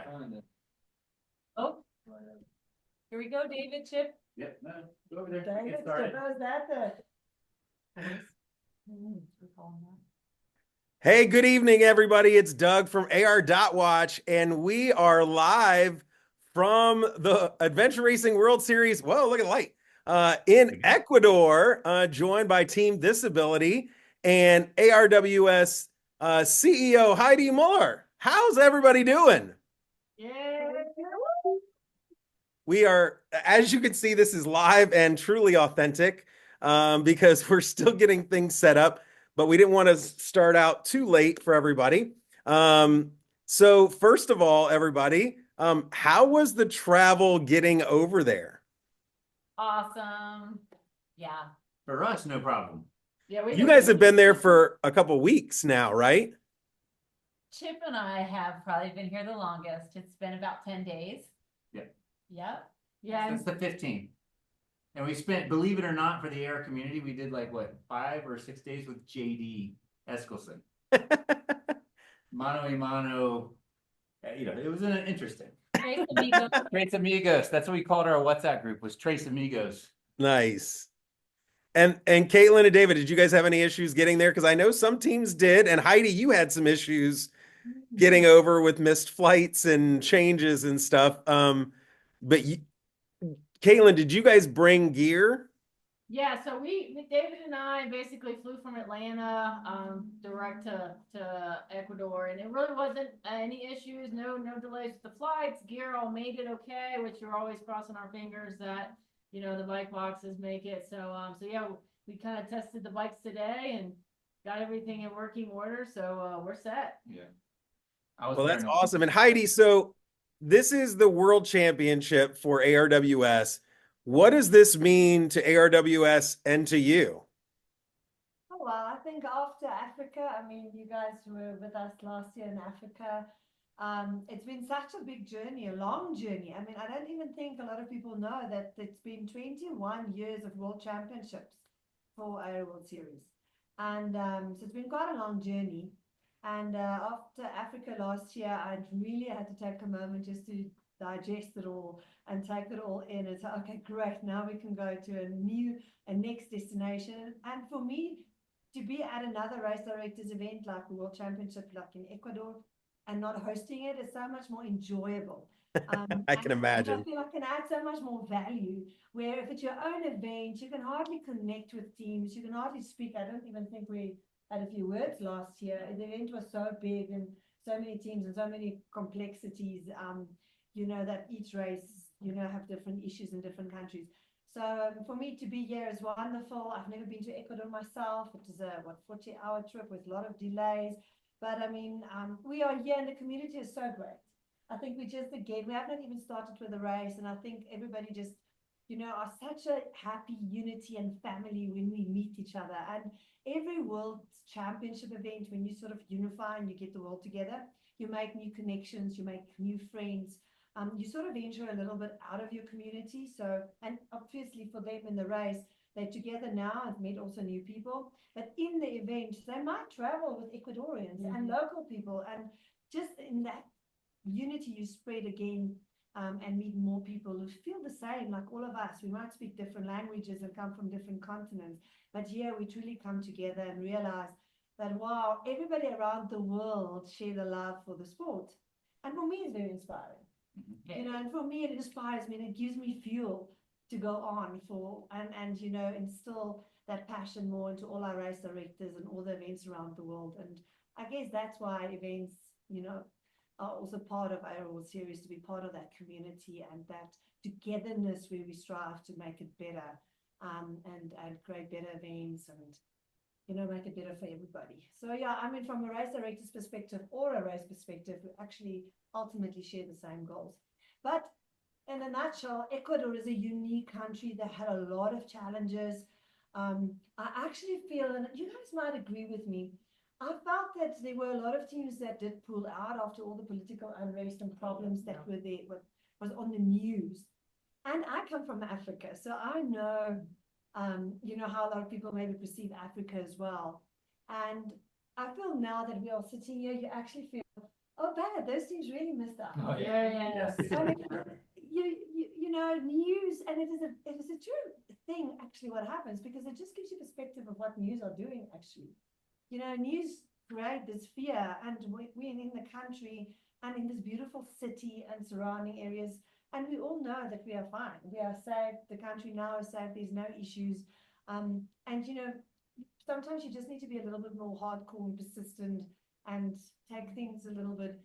Yeah. Oh, here we go, David, Chip. Yep, no, go over there. David, Get started. Chip, how's that Hey, good evening, everybody. It's Doug from AR.Watch, and we are live from the Adventure Racing World Series. Whoa, look at the light. In Ecuador, joined by Team ThisAbility and ARWS CEO Heidi Muller. How's everybody doing? Yeah. We are, as you can see, this is live and truly authentic because we're still getting things set up, but we didn't want to start out too late for everybody. So first of all, everybody, how was the travel getting over there? Awesome. Yeah. For us, no problem. Yeah, You guys have been there for a couple weeks now, right? Chip and I have probably been here the longest. It's been about 10 days. Yep. Yep. Yeah. Since the 15th. And we spent, believe it or not, for the AR community, we did like what, 5 or 6 days with JD Eskelson. Mano a mano. It was interesting. Trace Amigos. Trace Amigos. That's what we called our WhatsApp group, was Trace Amigos. Nice. And Caitlin and David, did you guys have any issues getting there? Because I know some teams did. And Heidi, you had some issues getting over with missed flights and changes and stuff. But Caitlin, did you guys bring gear? Yeah, so David and I basically flew from Atlanta direct to Ecuador, and it really wasn't any issues, no delays with the flights. Gear all made it okay, which we're always crossing our fingers that the bike boxes make it. So yeah, we kind of tested the bikes today and got everything in working order, so we're set. Yeah. Well, that's awesome. And Heidi, so this is the World Championship for ARWS. What does this mean to ARWS and to you? Oh, well, I think after Africa, I mean, you guys were with us last year in Africa. It's been such a big journey, a long journey. I mean, I don't even think a lot of people know that it's been 21 years of World Championships for our World Series. And so it's been quite a long journey. And after Africa last year, I really had to take a moment just to digest it all and take it all in and say, okay, great, now we can go to a next destination. And for me, to be at another race directors event like the World Championship, like in Ecuador, and not hosting it is so much more enjoyable. I can imagine. I feel I can add so much more value, where if it's your own event, you can hardly connect with teams, you can hardly speak. I don't even think we had a few words last year. The event was so big and so many teams and so many complexities, that each race, have different issues in different countries. So for me to be here is wonderful. I've never been to Ecuador myself. It was a 40-hour trip with a lot of delays. But I mean, we are here and the community is so great. I think we have not even started with the race. And I think everybody just, are such a happy unity and family when we meet each other. And every World Championship event, when you sort of unify and you get the world together, you make new connections, you make new friends. You sort of venture a little bit out of your community. So, and obviously for them in the race, they're together now. I've met also new people, but in the event, they might travel with Ecuadorians and local people. And just in that unity, you spread again and meet more people who feel the same, like all of us. We might speak different languages and come from different continents, but here we truly come together and realize that, wow, everybody around the world share the love for the sport. And for me, it's very inspiring. And for me, it inspires me and it gives me fuel to go on for and instill that passion more into all our race directors and all the events around the world. And I guess that's why events, are also part of our World Series, to be part of that community and that togetherness where we strive to make it better and create better events and make it better for everybody. So yeah, I mean, from a race director's perspective or a race perspective, we actually ultimately share the same goals. But in a nutshell, Ecuador is a unique country that had a lot of challenges. I actually feel, and you guys might agree with me, I felt that there were a lot of teams that did pull out after all the political unrest and problems that were there, what was on the news. And I come from Africa, so I know how a lot of people maybe perceive Africa as well. And I feel now that we are sitting here, you actually feel oh, bad. Those teams really missed out. Oh, yeah. Yeah, Yes. I mean, you know, news, and it is a true thing, actually, what happens, because it just gives you perspective of what news are doing, actually. You know, news create this fear, and we're in the country and in this beautiful city and surrounding areas, and we all know that we are fine. We are safe. The country now is safe. There's no issues. And, you know, sometimes you just need to be a little bit more hardcore and persistent and take things a little bit,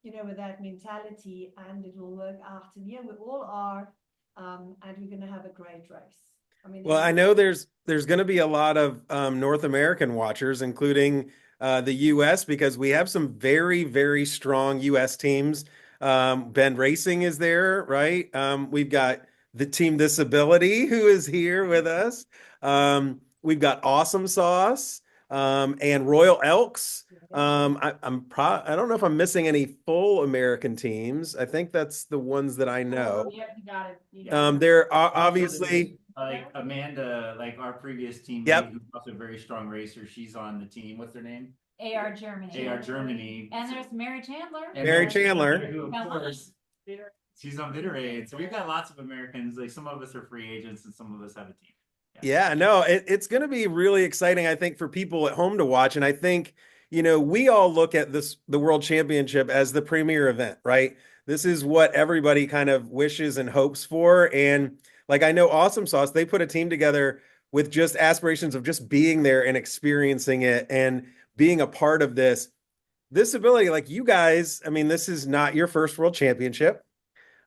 you know, with that mentality, and it will work out. And yeah, we all are, and we're going to have a great race. I mean, Well, I know there's going to be a lot of North American watchers, including the U.S., because we have some very, very strong U.S. teams. Ben Racing is there, right? We've got the team ThisAbility who is here with us. We've got Awesome Sauce and Royal Elks. I don't know if I'm missing any full American teams. I think that's the ones that I know. Oh, yep, you got it. You got it. There are obviously. Like Amanda, like our previous teammate, Yep. who's also a very strong racer. She's on the team. What's her name? AR Germany. AR Germany. And there's Mary Chandler. And Mary then- Chandler. Who, of Come on. course, she's on Bitteraid. So we've got lots of Americans. Like some of us are free agents and some of us have a team. Yeah, no, it's going to be really exciting, I think, for people at home to watch. And I think, you know, we all look at the World Championship as the premier event, right? This is what everybody kind of wishes and hopes for. And like, I know Awesome Sauce, they put a team together with just aspirations of just being there and experiencing it and being a part of this. ThisAbility, like you guys, I mean, this is not your first World Championship.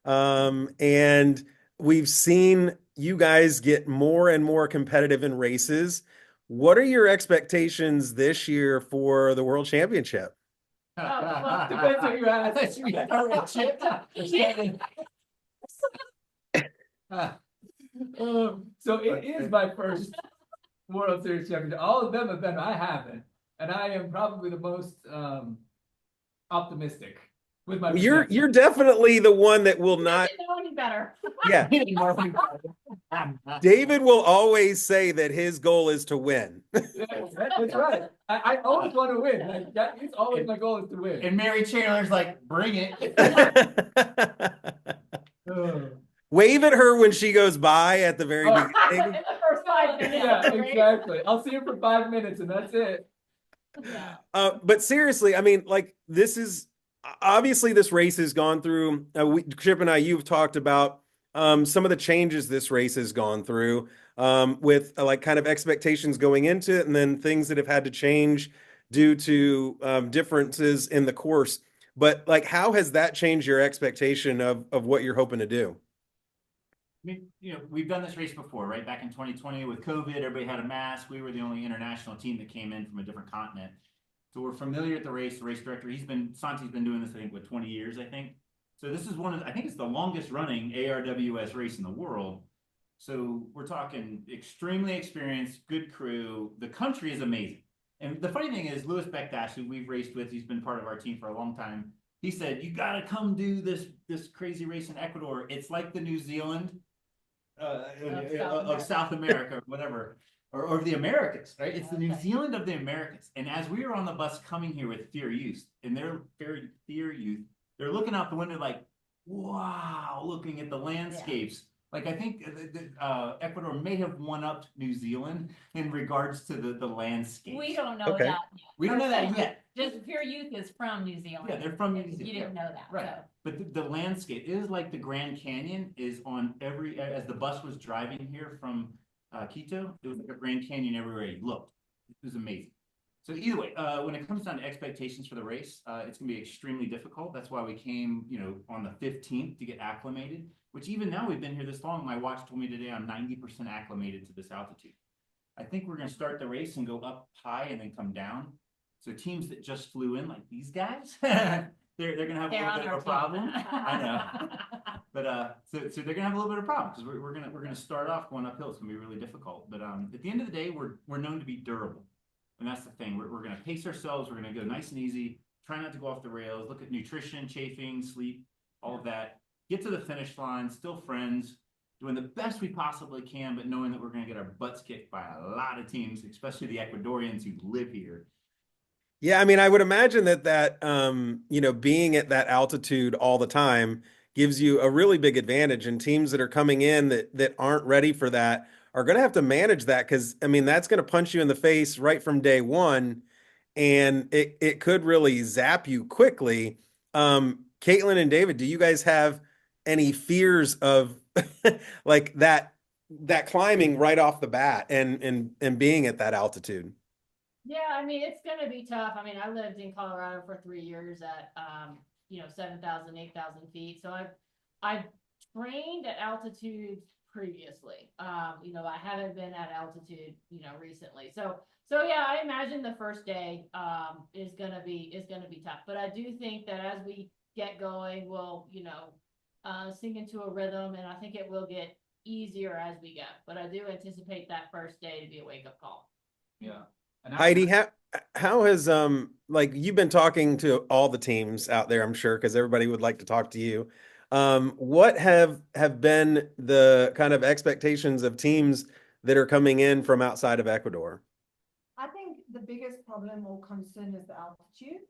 And we've seen you guys get more and more competitive in races. What are your expectations this year for the World Championship? well, Depends who you ask. So it is my first World Series championship. All of them have been, I haven't. And I am probably the most optimistic with my You're projections. definitely the one that will not. didn't know any better. Yeah, David will always say that his goal is to win. That's right. I always want to win. Like, it's always my goal is to win. And Mary Chandler's like, bring it. Wave at her when she goes by at the very Oh. beginning. In the first 5 minutes. Yeah, of the race. exactly. I'll see him for 5 minutes and that's it. Yeah. But seriously, I mean, like this is obviously this race has gone through. Chip and I, you've talked about some of the changes this race has gone through with like kind of expectations going into it, and then things that have had to change due to differences in the course. But like, how has that changed your expectation of what you're hoping to do? I mean, you know, we've done this race before, right? Back in 2020 with COVID, everybody had a mask. We were the only international team that came in from a different continent. So we're familiar with the race director. Santi's been doing this, I think, with 20 years, I think. So this is I think it's the longest running ARWS race in the world. So we're talking extremely experienced, good crew. The country is amazing. And the funny thing is, Louis Bekdash, who we've raced with, he's been part of our team for a long time. He said, you got to come do this crazy race in Ecuador. It's like the New Zealand of South America or whatever, or the Americas, right? It's the New Zealand of the Americas. And as we were on the bus coming here with Fear Youth, and they're Fear Youth, they're looking out the window like, wow, looking at the landscapes. Like I think Ecuador may have one up New Zealand in regards to the landscape. We don't know Okay. that. We don't know that yet. Just Pure Youth is from New Zealand. Yeah, they're from New You Zealand. didn't know that. Right. So. But the landscape is like the Grand Canyon is on as the bus was driving here from Quito, it was like a Grand Canyon everywhere you looked. It was amazing. So either way, when it comes down to expectations for the race, it's gonna be extremely difficult. That's why we came, you know, on the 15th to get acclimated, which even now we've been here this long. My watch told me today I'm 90% acclimated to this altitude. I think we're gonna start the race and go up high and then come down. So teams that just flew in, like these guys, they're gonna have a They're little on bit our of a problem. team. I know, but so they're gonna have a little bit of problem because we're gonna start off going uphill. It's gonna be really difficult. But at the end of the day, we're known to be durable, and that's the thing. We're gonna pace ourselves. We're gonna go nice and easy. Try not to go off the rails. Look at nutrition, chafing, sleep, all of that. Get to the finish line. Still friends. Doing the best we possibly can, but knowing that we're gonna get our butts kicked by a lot of teams, especially the Ecuadorians who live here. Yeah, I mean, I would imagine being at that altitude all the time gives you a really big advantage. And teams that are coming in that aren't ready for that are going to have to manage that because, I mean, that's going to punch you in the face right from day one, and it could really zap you quickly. Caitlin and David, do you guys have any fears of like that climbing right off the bat and being at that altitude? Yeah, I mean, it's gonna be tough. I mean, I lived in Colorado for 3 years at, 7,000, 8,000 feet. So I've trained at altitude previously. I haven't been at altitude, recently. So yeah, I imagine the first day, is gonna be tough. But I do think that as we get going, we'll, sink into a rhythm, and I think it will get easier as we go. But I do anticipate that first day to be a wake-up call. Yeah. And Heidi, how has like you've been talking to all the teams out there, I'm sure, because everybody would like to talk to you. What have been the kind of expectations of teams that are coming in from outside of Ecuador? I think the biggest problem or concern is the altitude.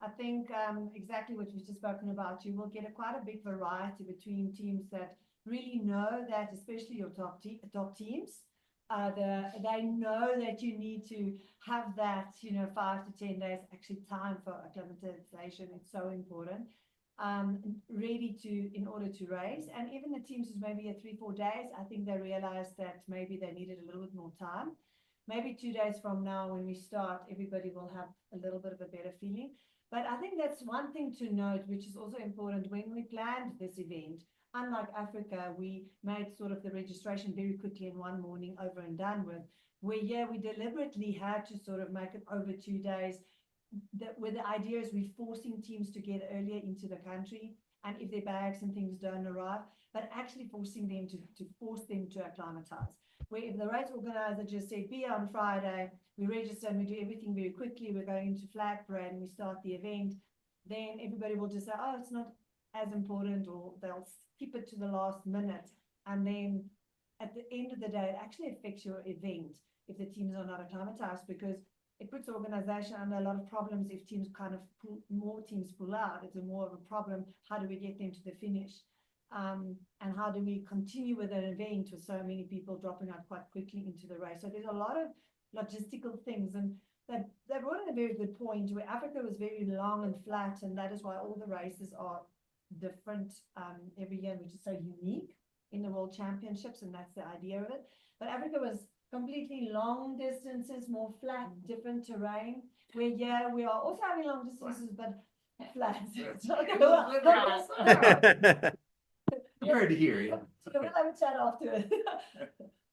I think exactly what we've just spoken about. You will get quite a big variety between teams that really know that, especially your top teams. They know that you need to have that, 5 to 10 days actually time for acclimatization. It's so important. Ready in order to race. And even the teams who's maybe at 3-4 days, I think they realized that maybe they needed a little bit more time. Maybe 2 days from now when we start, everybody will have a little bit of a better feeling. But I think that's one thing to note, which is also important when we planned this event. Unlike Africa, we made sort of the registration very quickly in one morning, over and done with. Where we deliberately had to sort of make it over 2 days. Where the idea is we're forcing teams to get earlier into the country, and if their bags and things don't arrive, but actually forcing them to force them to acclimatize. Where if the race organizer just said, be on Friday, we register and we do everything very quickly, we're going into flag parade and we start the event, then everybody will just say, oh, it's not as important, or they'll skip it to the last minute. And then at the end of the day, it actually affects your event if the teams are not acclimatized, because it puts the organization under a lot of problems if teams more teams pull out. It's more of a problem. How do we get them to the finish? And how do we continue with an event with so many people dropping out quite quickly into the race? So there's a lot of logistical things, and they brought in a very good point where Africa was very long and flat, and that is why all the races are different every year, which is so unique in the World Championships, and that's the idea of it. But Africa was completely long distances, more flat, different terrain, where we are also having long distances, but flat. Hard to hear, yeah. So we'll have a chat after.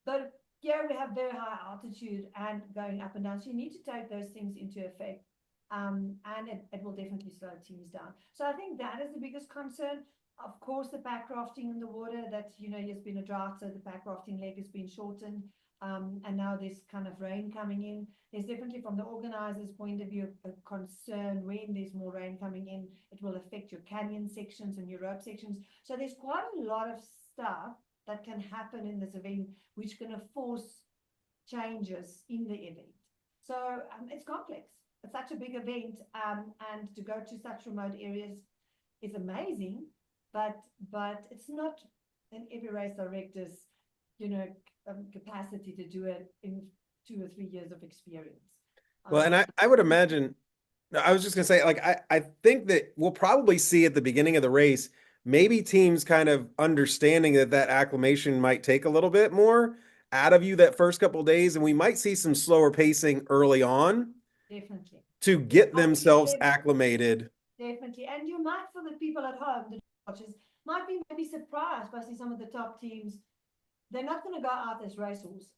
But we have very high altitude and going up and down. So you need to take those things into effect. And it will definitely slow teams down. So I think that is the biggest concern. Of course, the pack rafting in the water, that, has been a drought, so the pack rafting leg has been shortened. And now there's kind of rain coming in. There's definitely, from the organizer's point of view, a concern when there's more rain coming in, it will affect your canyon sections and your rope sections. So there's quite a lot of stuff that can happen in this event, which is going to force changes in the event. So it's complex. It's such a big event, and to go to such remote areas is amazing, but it's not in every race director's capacity to do it in 2 or 3 years of experience. Well, and I would imagine, I was just gonna say, like, I think that we'll probably see at the beginning of the race, maybe teams kind of understanding that acclimation might take a little bit more out of you that first couple of days, and we might see some slower pacing early on. Definitely. To get themselves acclimated. Definitely. And you might, for the people at home, the watchers, might be maybe surprised by seeing some of the top teams. They're not going to go out as racehorses.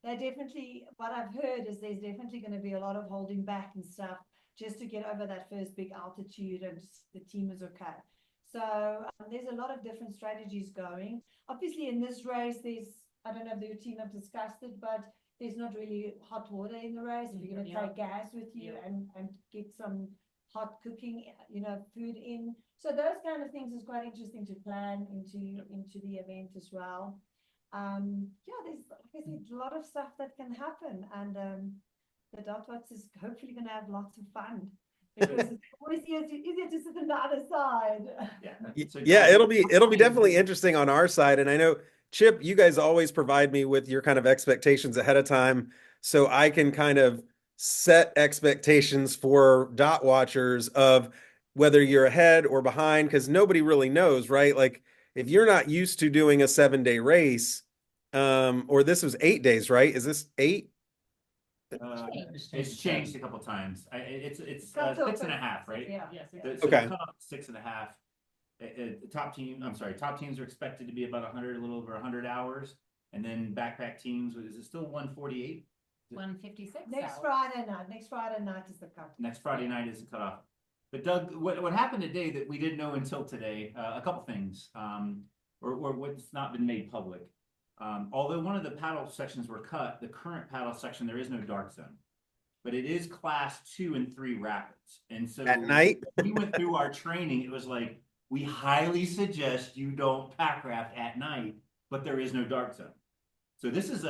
They're definitely, what I've heard is there's definitely going to be a lot of holding back and stuff just to get over that first big altitude, and the team is okay. So there's a lot of different strategies going. Obviously, in this race, I don't know if the team have discussed it, but there's not really hot water in the race. If you're going to take gas with you and get some hot cooking, food in. So those kind of things is quite interesting to plan into the event as well. There's, like I said, a lot of stuff that can happen, and the Dotwatch is hopefully going to have lots of fun. Because it's always easier to sit on the other side. Yeah. So Yeah, Doug, it'll be definitely interesting on our side. And I know, Chip, you guys always provide me with your kind of expectations ahead of time, so I can kind of set expectations for dot watchers of whether you're ahead or behind, because nobody really knows, right? Like if you're not used to doing a 7-day race, or this was 8 days, right? Is this 8? It's changed a couple times. It's Got to 6.5, right? Yeah. Yes, So Okay. the cutoff is 6.5. The top teams are expected to be about 100, a little over 100 hours, and then backpack teams, is it still 148? 156 Next hours. Friday night is the cut. Next Friday night is the cutoff. But Doug, what happened today that we didn't know until today? A couple things, or what's not been made public. Although one of the paddle sections were cut, the current paddle section there is no dark zone, but it is class 2 and 3 rapids. And so At night? we went through our training. It was like, we highly suggest you don't pack raft at night, but there is no dark zone. So this is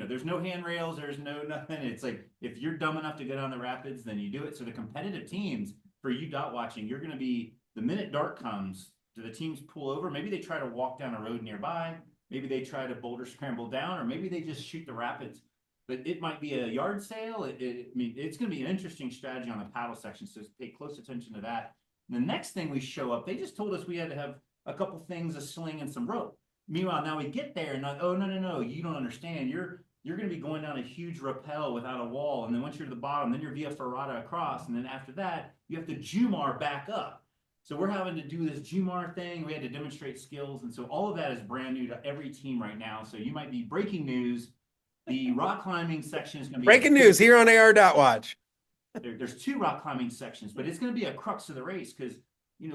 there's no handrails, there's no nothing. It's like, if you're dumb enough to go down the rapids, then you do it. So the competitive teams, for you dot watching, you're going to be, the minute dark comes, do the teams pull over? Maybe they try to walk down a road nearby. Maybe they try to boulder scramble down, or maybe they just shoot the rapids. But it might be a yard sale. It's going to be an interesting strategy on the paddle section. So pay close attention to that. And the next thing we show up, they just told us we had to have a couple things, a sling and some rope. Meanwhile, now we get there and like, oh, no, you don't understand. You're going to be going down a huge rappel without a wall. And then once you're to the bottom, then you're via ferrata across. And then after that, you have to Jumar back up. So we're having to do this Jumar thing. We had to demonstrate skills. And so all of that is brand new to every team right now. So you might be breaking news. The rock climbing section is going to be Breaking news here on AR.watch. There's 2 rock climbing sections, but it's going to be a crux of the race because,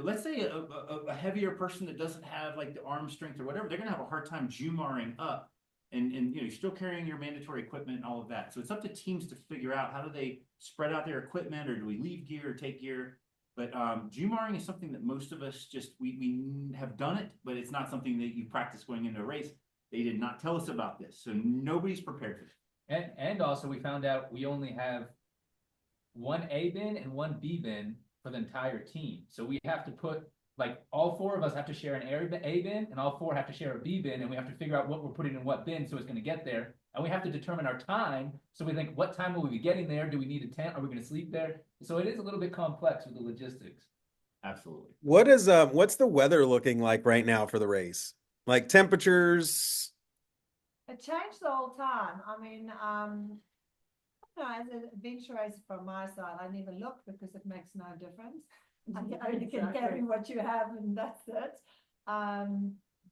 let's say a heavier person that doesn't have like the arm strength or whatever, they're going to have a hard time Jumaring up. And you're still carrying your mandatory equipment and all of that. So it's up to teams to figure out, how do they spread out their equipment, or do we leave gear or take gear? But Jumaring is something that most of us we have done it, but it's not something that you practice going into a race. They did not tell us about this, so nobody's prepared for it. And also we found out we only have one A bin and one B bin for the entire team. So we have to put, like, all 4 of us have to share an A bin, and all 4 have to share a B bin, and we have to figure out what we're putting in what bin so it's going to get there. And we have to determine our time. So we think, what time will we be getting there? Do we need a tent? Are we going to sleep there? So it is a little bit complex with the logistics. Absolutely. What's the weather looking like right now for the race? Like temperatures? It changed the whole time. I mean, as an adventure racer from my side, I never look because it makes no difference. I only can carry what you have, and that's it.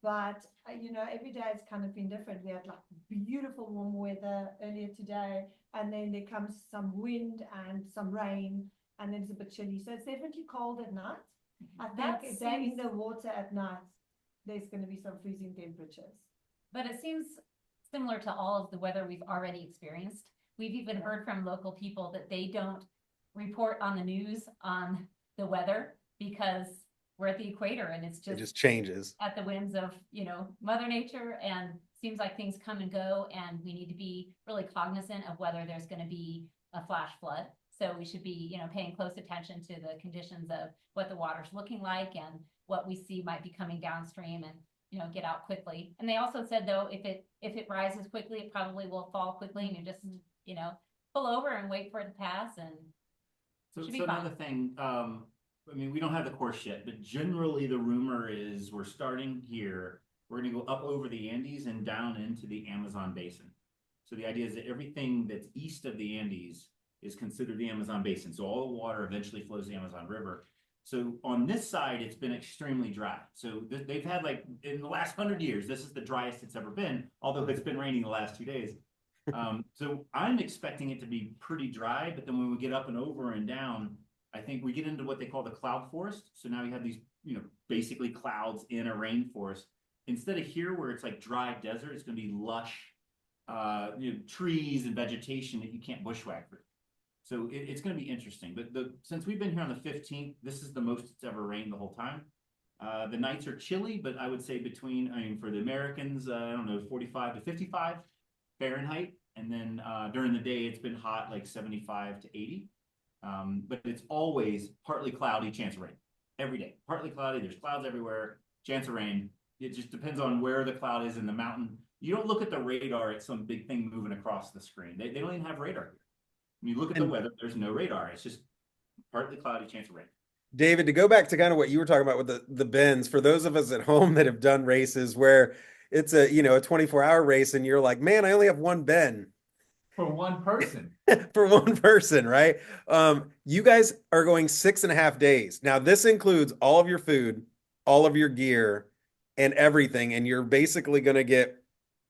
But every day it's kind of been different. We had like beautiful warm weather earlier today, and then there comes some wind and some rain, and then it's a bit chilly. So it's definitely cold at night. I That think if they're in seems- the water at night, there's going to be some freezing temperatures. But it seems similar to all of the weather we've already experienced. We've even heard from local people that they don't report on the news on the weather because we're at the equator and it's It just changes. at the whims of, Mother Nature, and seems like things come and go, and we need to be really cognizant of whether there's going to be a flash flood. So we should be, paying close attention to the conditions of what the water's looking like and what we see might be coming downstream, and, get out quickly. And they also said, though, if it rises quickly, it probably will fall quickly, and you just, pull over and wait for it to pass. And So should be another fine. thing, we don't have the course yet, but generally the rumor is we're starting here. We're going to go up over the Andes and down into the Amazon basin. So the idea is that everything that's east of the Andes is considered the Amazon basin. So all the water eventually flows the Amazon River. So on this side, it's been extremely dry. So they've had, like, in the last 100 years, this is the driest it's ever been, although it's been raining the last 2 days. So I'm expecting it to be pretty dry, but then when we get up and over and down, I think we get into what they call the cloud forest. So now you have these, basically clouds in a rainforest. Instead of here where it's like dry desert, it's going to be lush, trees and vegetation that you can't bushwhack through. So it's going to be interesting. But since we've been here on the 15th, this is the most it's ever rained the whole time. The nights are chilly, but I would say for the Americans, I don't know, 45 to 55 Fahrenheit. And then during the day, it's been hot, like 75 to 80. But it's always partly cloudy, chance of rain. Every day, partly cloudy, there's clouds everywhere, chance of rain. It just depends on where the cloud is in the mountain. You don't look at the radar at some big thing moving across the screen. They don't even have radar here. When you look at the weather, there's no radar. It's just partly cloudy, chance of rain. David, to go back to kind of what you were talking about with the bends, for those of us at home that have done races where it's a 24-hour race and you're like, man, I only have one bend For one person. for one person, right? You guys are going 6.5 days. Now, this includes all of your food, all of your gear, and everything. And you're basically going to get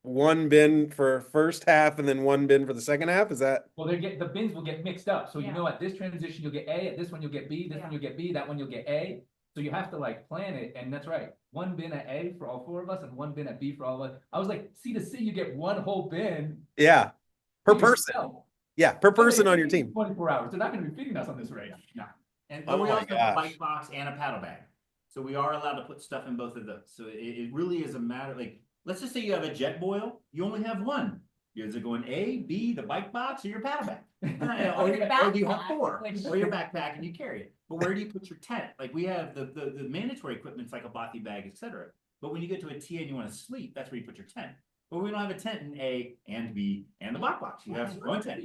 one bin for first half and then one bin for the second half. Is that? Well, the bins will get mixed up. So, Yeah. at this transition, you'll get A, at this one, you'll get B, this one, you'll get B, that one, you'll get A. So you have to like plan it. And that's right. One bin at A for all 4 of us and one bin at B for all of us. I was like, C to C, you get one whole bin. Yeah. Per for person. yourself. Yeah. Per person on your team. 24 hours. They're not going to be feeding us on this race. No. And Oh we my also have a gosh. bike box and a paddle bag. So we are allowed to put stuff in both of those. So it really is a matter, like, let's just say you have a jet boil, you only have one. Is it going A, B, the bike box, or your paddle bag? or do you have backpack, 4? which- Or your backpack and you carry it. But where do you put your tent? Like we have the mandatory equipment's like a body bag, etc. But when you get to a TA and you want to sleep, that's where you put your tent. But we don't have a tent in A and B and the bike box. You have one tent.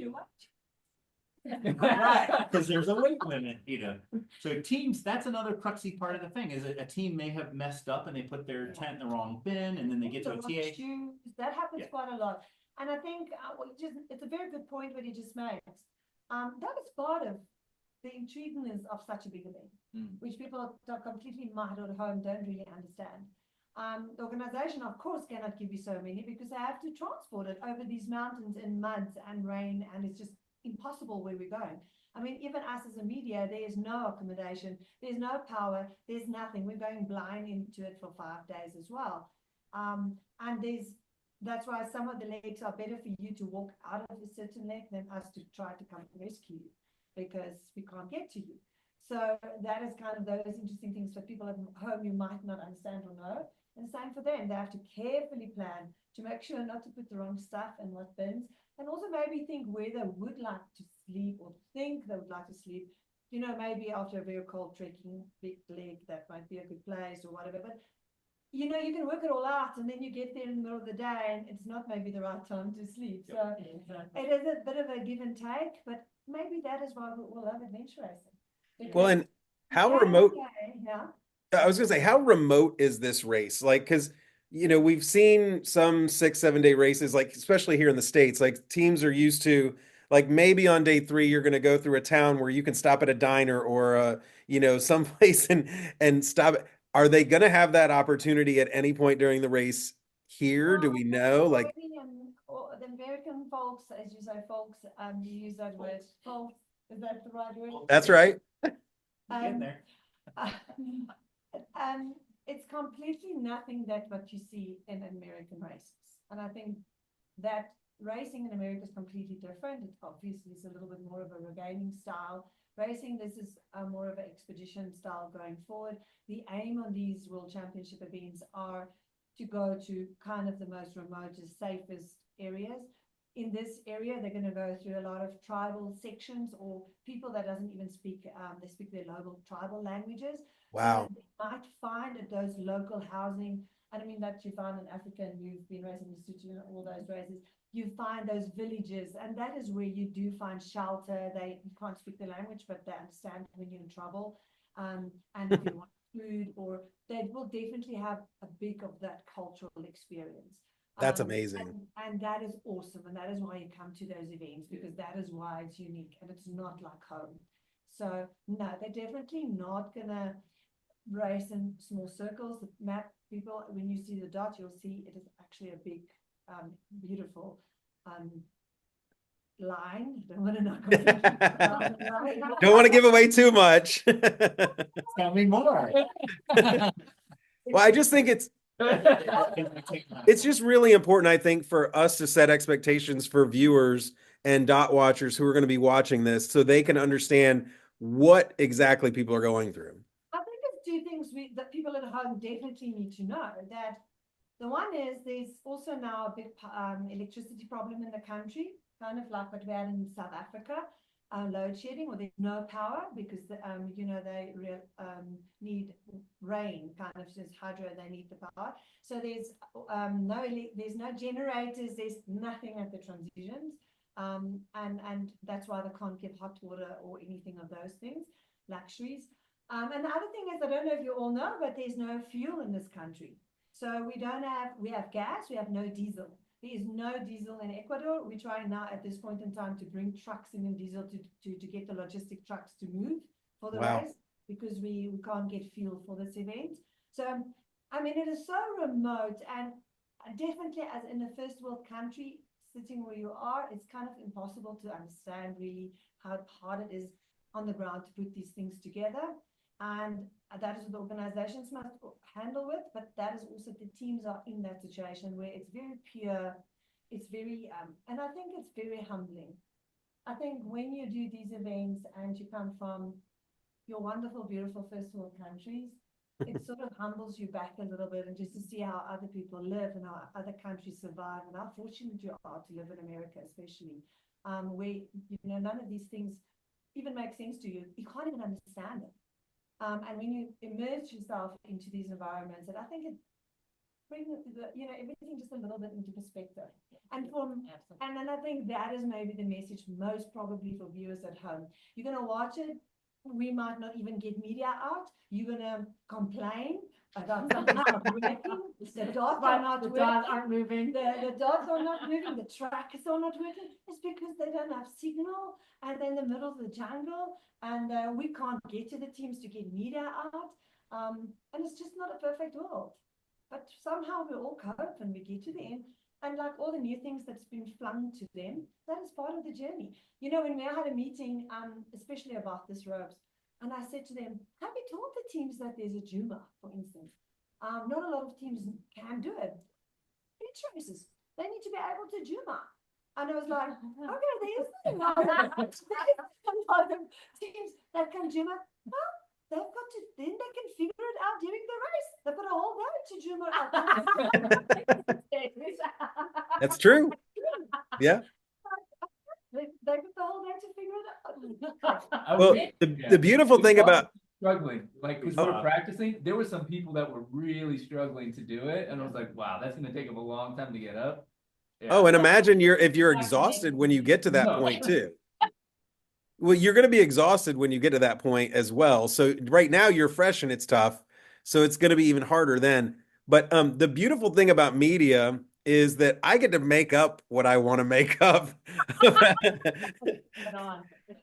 Right, because there's a weight limit, So teams, that's another cruxy part of the thing, is a team may have messed up and they put their tent in the wrong bin and then they get to a The wrong TA. shoes, that happens Yeah. quite a lot. And I think it's a very good point what you just made. That is part of the intriguingness of such a big event, which people are completely mired at home don't really understand. The organization, of course, cannot give you so many because they have to transport it over these mountains in mud and rain, and it's just impossible where we're going. I mean, even us as a media, there is no accommodation, there's no power, there's nothing. We're going blind into it for 5 days as well. And that's why some of the lakes are better for you to walk out of a certain lake than us to try to come rescue you because we can't get to you. So that is kind of those interesting things for people at home you might not understand or know. And same for them, they have to carefully plan to make sure not to put the wrong stuff in what bins, and also maybe think where they would like to sleep or think they would like to sleep. Maybe after a very cold trekking big lake, that might be a good place or whatever. But you can work it all out, and then you get there in the middle of the day, and it's not maybe the right time to sleep. So it is a bit of a give and take, but maybe that is why we all love adventure racing. Well, and how Yeah, remote? okay, yeah. I was gonna say, how remote is this race? Like, because we've seen some 6-7 day races, like especially here in the States, like teams are used to, like maybe on day 3 you're gonna go through a town where you can stop at a diner or someplace and stop. Are they gonna have that opportunity at any point during the race here? Do we know? Like, Or the American folks, as you say, folks, you use that word, folks, is that the right word? that's right. Getting there. It's completely nothing that what you see in American races. And I think that racing in America is completely different. It obviously is a little bit more of a regaining style. Racing, this is more of an expedition style going forward. The aim on these World Championship events are to go to kind of the most remotest, safest areas. In this area, they're going to go through a lot of tribal sections or people that doesn't even speak, they speak their local tribal languages. Wow. So they might find at those local housing, and I mean that you find in Africa, and you've been racing in Lesotho and all those races, you find those villages, and that is where you do find shelter. They can't speak the language, but they understand when you're in trouble. And if you want food, or they will definitely have a bit of that cultural experience. That's amazing. And that is awesome. And that is why you come to those events, because that is why it's unique and it's not like home. So no, they're definitely not gonna race in small circles. The map, people, when you see the dot, you'll see it is actually a big, beautiful line. Don't want to knock on Don't want to give away too much. Tell me more. Well, I just think it's just really important, I think, for us to set expectations for viewers and dot watchers who are going to be watching this so they can understand what exactly people are going through. I think it's 2 things that people at home definitely need to know, that The one is there's also now a big electricity problem in the country, kind of like what we had in South Africa, load shedding, or there's no power because they need rain, kind of just hydro. They need the power. So there's no generators. There's nothing at the transitions, and that's why they can't get hot water or anything of those things, luxuries. And the other thing is, I don't know if you all know, but there's no fuel in this country. So we have gas, we have no diesel. There is no diesel in Ecuador. We're trying now at this point in time to bring trucks in and diesel to get the logistic trucks to move for the race, because we can't get fuel for this event. So, I mean, it is so remote, and definitely as in a first world country, sitting where you are, it's kind of impossible to understand really how hard it is on the ground to put these things together. And that is what the organizations must handle with, but that is also the teams are in that situation where it's very pure, it's very, and I think it's very humbling. I think when you do these events and you come from your wonderful, beautiful first world countries, it sort of humbles you back a little bit, and just to see how other people live and how other countries survive, and how fortunate you are to live in America, especially, where, none of these things even make sense to you. You can't even understand it. And when you immerse yourself into these environments, and I think it brings everything just a little bit into perspective. And then I think that is maybe the message most probably for viewers at home. You're going to watch it. We might not even get media out. You're going to complain about something not working. The dots are not working. The dots aren't moving. The dots are not moving. The trackers are not working. It's because they don't have signal, and they're in the middle of the jungle, and we can't get to the teams to get media out. And it's just not a perfect world. But somehow we all cope and we get to the end. And like all the new things that's been flung to them, that is part of the journey. When we had a meeting, especially about this ropes, and I said to them, have you told the teams that there's a Juma, for instance? Not a lot of teams can do it. Beach races, they need to be able to Juma. And I was like, okay, there is nothing wrong with that. A lot of teams that can Juma, well, they've got to, then they can figure it out during the race. They've got a whole day to Juma. That's true. Yeah. They've got the whole day to figure it out. Well, the beautiful thing about struggling, like, because we were practicing, there were some people that were really struggling to do it, and I was like, wow, that's going to take them a long time to get up. Yeah. Oh, and imagine if you're exhausted when you get to that point too. Well, you're going to be exhausted when you get to that point as well. So right now you're fresh and it's tough. So it's going to be even harder then. But the beautiful thing about media is that I get to make up what I want to make up.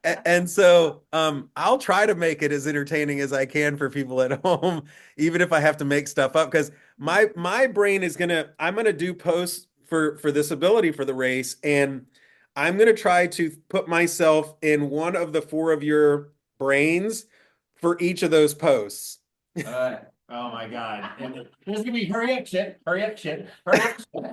And so I'll try to make it as entertaining as I can for people at home, even if I have to make stuff up, because my brain is I'm gonna do posts for ThisAbility for the race, and I'm gonna try to put myself in one of the four of your brains for each of those posts. All right. Oh my God. There's gonna be hurry up shit, hurry up shit, hurry up shit.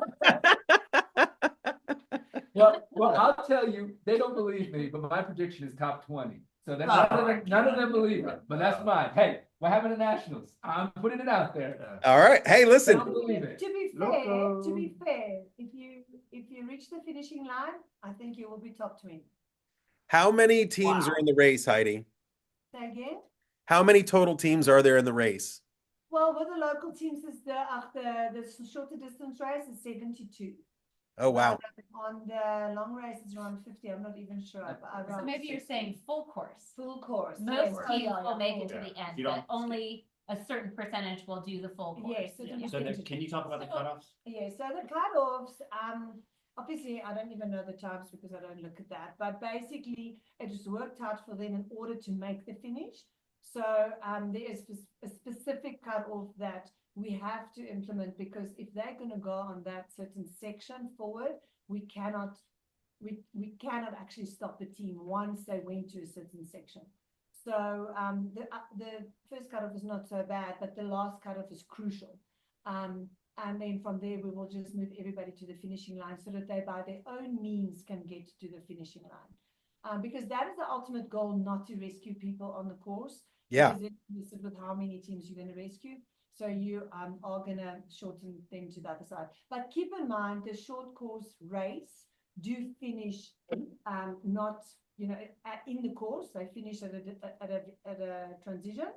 Well, I'll tell you, they don't believe me, but my prediction is top 20. So then none of them believe it, but that's fine. Hey, what happened to nationals? I'm putting it out there. All right. Hey, listen. To be fair, if you reach the finishing line, I think you will be top 20. How many teams are in the race, Heidi? Say again? How many total teams are there in the race? Well, with the local teams, the shorter distance race is 72. Oh, wow. On the long race, it's around 50. I'm not even sure. So maybe you're saying full course. Full course. Most yes. teams will make it to the end, You but don't- only a certain percentage will do the full course. Yes. So can you talk about the cutoffs? Yeah, so the cutoffs, obviously I don't even know the times because I don't look at that, but basically it was worked out for them in order to make the finish. So there is a specific cutoff that we have to implement, because if they're going to go on that certain section forward, we cannot actually stop the team once they went to a certain section. So the first cutoff is not so bad, but the last cutoff is crucial. And then from there, we will just move everybody to the finishing line so that they, by their own means, can get to the finishing line. Because that is the ultimate goal, not to rescue people on the course. Yeah. Because it's with how many teams you're going to rescue. So you are gonna shorten them to the other side. But keep in mind, the short course race do finish not, in the course, they finish at a transition,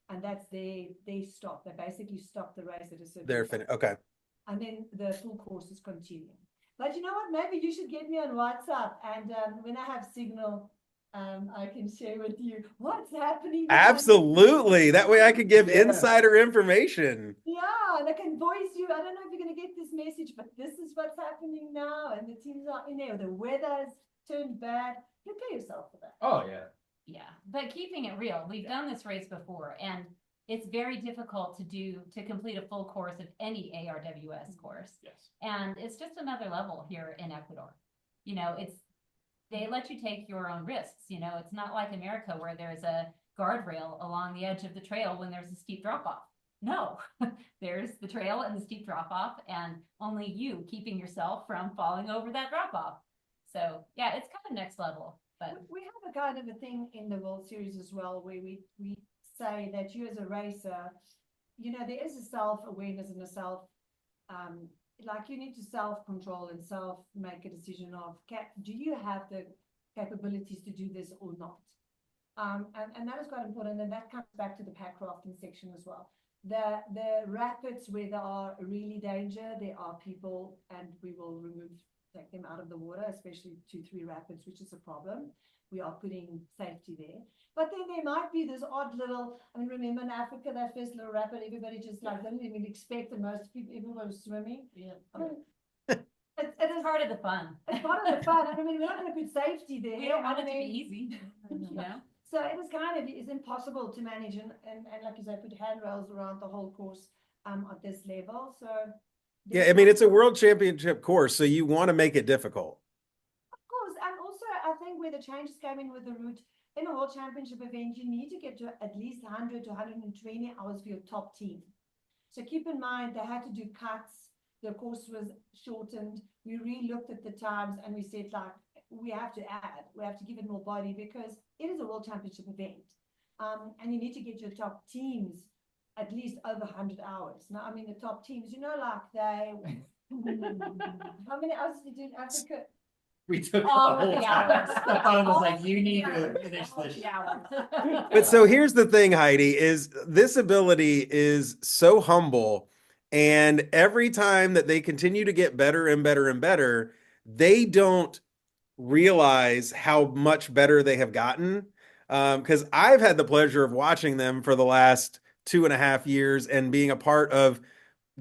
and that's they stop. They basically stop the race at a certain They're point. finished. Okay. And then the full course is continuing. But you know what? Maybe you should get me on WhatsApp, and when I have signal, I can share with you what's happening. Absolutely. That way I could give Yeah. insider information. Yeah, and I can voice you. I don't know if you're going to get this message, but this is what's happening now, and the teams are in there. The weather's turned bad. Prepare yourself for that. Oh, yeah. Yeah, but keeping it real, we've done this race before, and it's very difficult to complete a full course of any ARWS course. Yes. And it's just another level here in Ecuador. They let you take your own risks. It's not like America where there's a guardrail along the edge of the trail when there's a steep drop off. No, there's the trail and the steep drop off, and only you keeping yourself from falling over that drop off. So yeah, it's kind of next level. But We have a kind of a thing in the World Series as well, where we say that you as a racer, there is a self-awareness and a like you need to self-control and make a decision of, do you have the capabilities to do this or not? And that is quite important, and that comes back to the pack crafting section as well. The rapids where there are really danger, there are people, and we will take them out of the water, especially 2-3 rapids, which is a problem. We are putting safety there. But then there might be this odd little, remember in Africa, that first little rapid, everybody just didn't even expect, and most people, everyone was swimming. Yeah. It is part of the fun. It's part of the fun. We're not going to put safety there. We don't want it to be easy. So it is it's impossible to manage, and like you say, put handrails around the whole course at this level. So Yeah, it's a world championship course, so you want to make it difficult. Of course, and also I think where the changes came in with the route, in a world championship event, you need to get to at least 100 to 120 hours for your top team. So keep in mind, they had to do cuts. The course was shortened. We re-looked at the times, and we said, we have to give it more body, because it is a world championship event. And you need to get your top teams at least over 100 hours. Now, the top teams, how many hours did you do in Africa? We took All the whole the time. hours. Stefan was like, you need to finish this. But so here's the thing, Heidi, is ThisAbility is so humble, and every time that they continue to get better and better and better, they don't realize how much better they have gotten. Because I've had the pleasure of watching them for the last 2.5 years and being a part of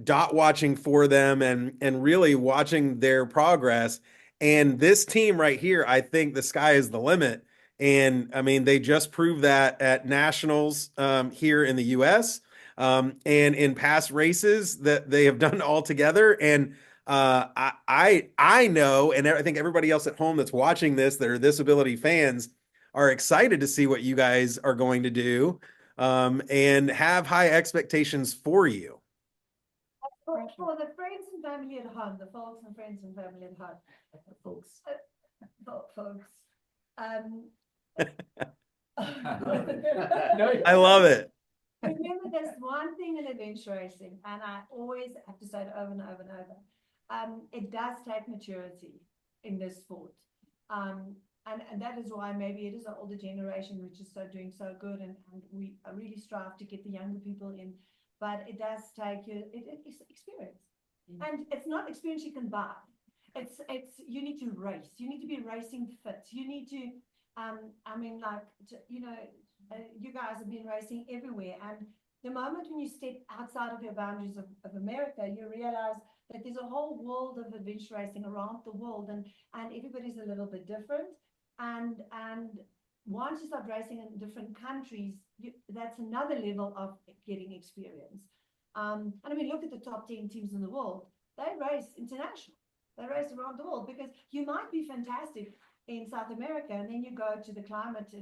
dot watching for them and really watching their progress. And this team right here, I think the sky is the limit. And they just proved that at nationals here in the US and in past races that they have done all together. And I know, and I think everybody else at home that's watching this, that are ThisAbility fans, are excited to see what you guys are going to do and have high expectations for you. For the friends and family at home, the folks and friends and family at home. Folks. Folks. I love it. Remember, there's one thing in adventure racing, and I always have to say it over and over and over. It does take maturity in this sport. And that is why maybe it is an older generation which is doing so good, and we really strive to get the younger people in. But it does take it's experience. And it's not experience you can buy. It's you need to race. You need to be racing fit. You need to you guys have been racing everywhere, and the moment when you step outside of your boundaries of America, you realize that there's a whole world of adventure racing around the world, and everybody's a little bit different. And once you start racing in different countries, that's another level of getting experience. And look at the top 10 teams in the world. They race international. They race around the world, because you might be fantastic in South America, and then you go to the climate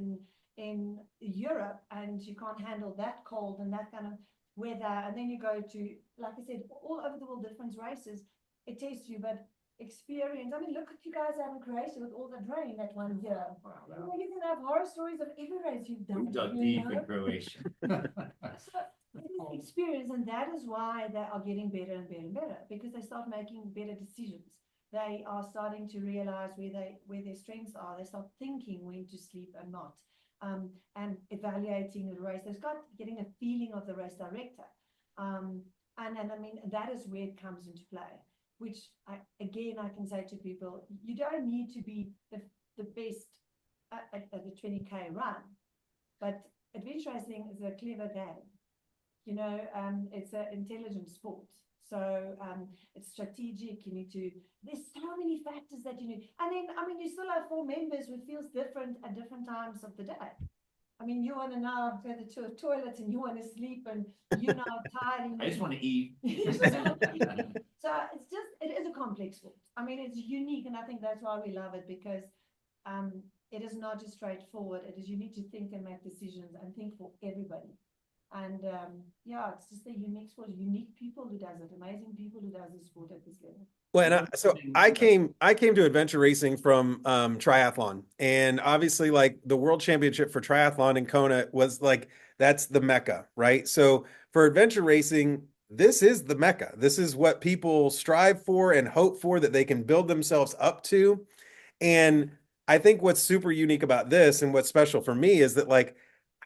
in Europe, and you can't handle that cold and that kind of weather. And then you go to, like I said, all over the world, different races. It tests you, but experience. Look at you guys have in Croatia with all that rain that one year. You can have horror stories of every race you've done. We dug deep in Croatia. It is experience, and that is why they are getting better and better and better, because they start making better decisions. They are starting to realize where their strengths are. They start thinking when to sleep and not, and evaluating the race. They start getting a feeling of the race director, and I mean that is where it comes into play. Which I can say to people, you don't need to be the best at the 20K run, but adventure racing is a clever game. You know, it's an intelligent sport. So it's strategic. You need to, there's so many factors that you need. And then, I mean, you still have 4 members who feels different at different times of the day. I mean, you want to now go to a toilet and you want to sleep and you're now tired. I just want to eat. So it's just, it is a complex sport. I mean, it's unique, and I think that's why we love it, because it is not just straightforward. It is, you need to think and make decisions and think for everybody. And yeah, it's just a unique sport, unique people who does it, amazing people who does the sport at this level. Well, and so I came to adventure racing from triathlon, and obviously like the World Championship for triathlon in Kona was like, that's the Mecca, right? So for adventure racing, this is the Mecca. This is what people strive for and hope for, that they can build themselves up to. And I think what's super unique about this and what's special for me is that like,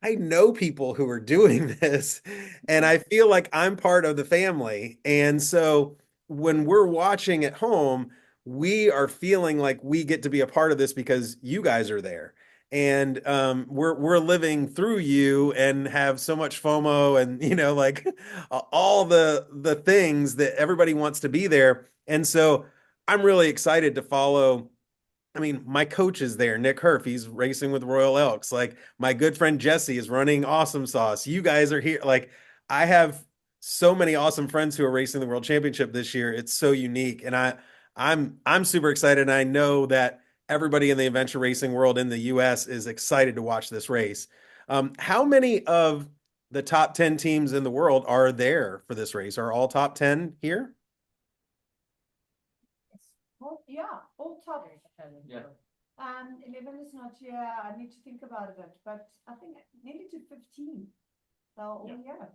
I know people who are doing this, and I feel like I'm part of the family. And so when we're watching at home, we are feeling like we get to be a part of this because you guys are there. And we're living through you and have so much FOMO and, you know, like all the things that everybody wants to be there. And so I'm really excited to follow. I mean, my coach is there, Nick Herf. He's racing with Royal Elks. Like my good friend Jesse is running Awesome Sauce. You guys are here. Like I have so many awesome friends who are racing the World Championship this year. It's so unique, and I'm super excited. And I know that everybody in the adventure racing world in the U.S. is excited to watch this race. How many of the top 10 teams in the world are there for this race? Are all top 10 here? Well, yeah, all top. Yeah. 11 is not here. I need to think about it, but I think nearly to 15. So all here.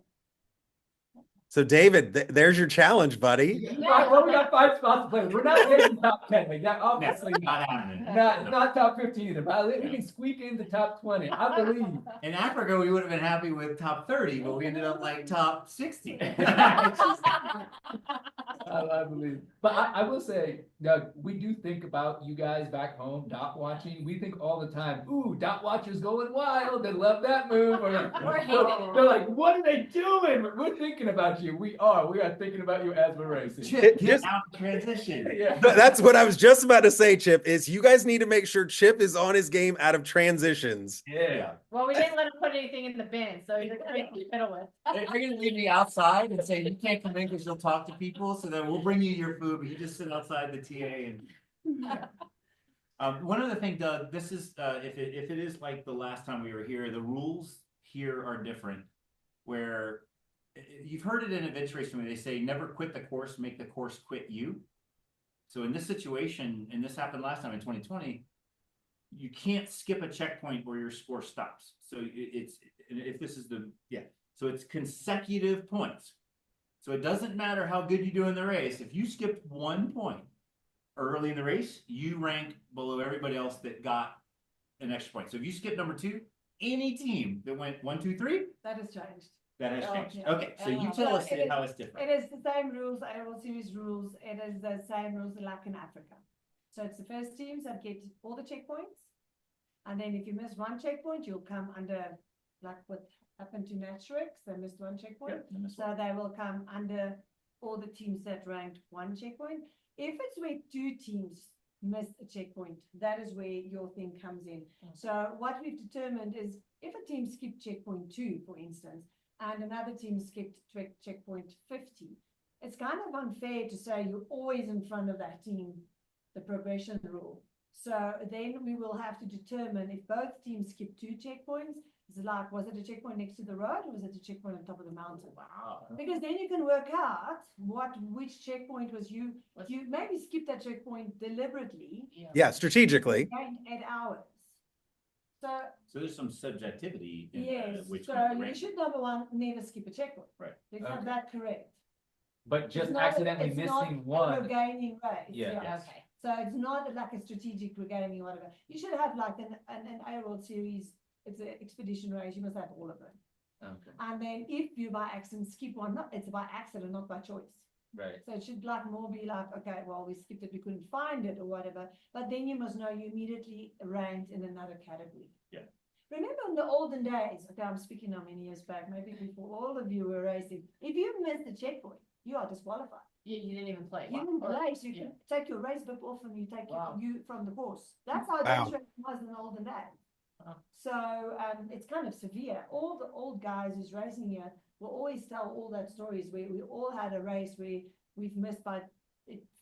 So David, there's your challenge, buddy. Well, we got 5 spots to play with. We're not getting top 10. Like that, obviously Not happening. not top 15 either. But we can squeak into top 20. I believe. In Africa, we would have been happy with top 30, but we ended up like top 60. I believe. But I will say, Doug, we do think about you guys back home, dot watching. We think all the time, ooh, dot watchers going wild. They love that move. Or they're like, what are they doing? We're thinking about you. We are thinking about you as we're racing. Chip, get out of transition. Yeah. That's what I was just about to say, Chip, is you guys need to make sure Chip is on his game out of transitions. Yeah. Well, we didn't let him put anything in the bin, so you're gonna make me fiddle with. They're going to leave me outside and say, you can't come in because you'll talk to people. So then we'll bring you your food, but you just sit outside the TA. And one other thing, Doug, this is, if it is like the last time we were here, the rules here are different, where you've heard it in adventure racing where they say, never quit the course, make the course quit you. So in this situation, and this happened last time in 2020, you can't skip a checkpoint where your score stops. So if this is so it's consecutive points. So it doesn't matter how good you do in the race. If you skipped 1 point early in the race, you rank below everybody else that got an extra point. So if you skip number 2, any team that went 1, 2, 3, That has changed. that has Oh, changed. yeah. Okay, so you tell us it is- how it's different. It is the same rules, ARWS Series rules. It is the same rules like in Africa. So it's the first teams that get all the checkpoints. And then if you miss 1 checkpoint, you'll come under, like what happened to Naturix, they missed 1 checkpoint. So they will come under all the teams that ranked 1 checkpoint. If it's where 2 teams missed a checkpoint, that is where your thing comes in. So what we've determined is if a team skipped checkpoint 2, for instance, and another team skipped checkpoint 50, it's kind of unfair to say you're always in front of that team, the progression rule. So then we will have to determine if both teams skip 2 checkpoints, is it like, was it a checkpoint next to the road or was it a checkpoint on top of the mountain? Wow. Because then you can work out which checkpoint was you maybe skipped that checkpoint deliberately. Yeah, strategically. Gained 8 hours. So there's some subjectivity in yes, which so one to you rank. should, number one, never skip a checkpoint. Right. Let's have Okay. that correct. But It's just not accidentally it's not missing a one. regaining race. Yeah. Yes. Okay. So it's not like a strategic regaining or whatever. You should have like an ARWS World Series, it's an expedition race, you must have all of them. Okay. And then if you by accident skip one, it's by accident, not by choice. Right. So it should like more be like, okay, well, we skipped it, we couldn't find it or whatever. But then you must know you immediately ranked in another category. Yeah. Remember in the olden days, okay, I'm speaking now many years back, maybe before all of you were racing, if you missed the checkpoint, you are disqualified. You didn't even play. You didn't Or- play, so you yeah. can take your race book off and you take Wow. you from the course. That's how Wow. dangerous it was in the olden days. Wow. So it's kind of severe. All the old guys who's racing here will always tell all that stories where we all had a race where we've missed by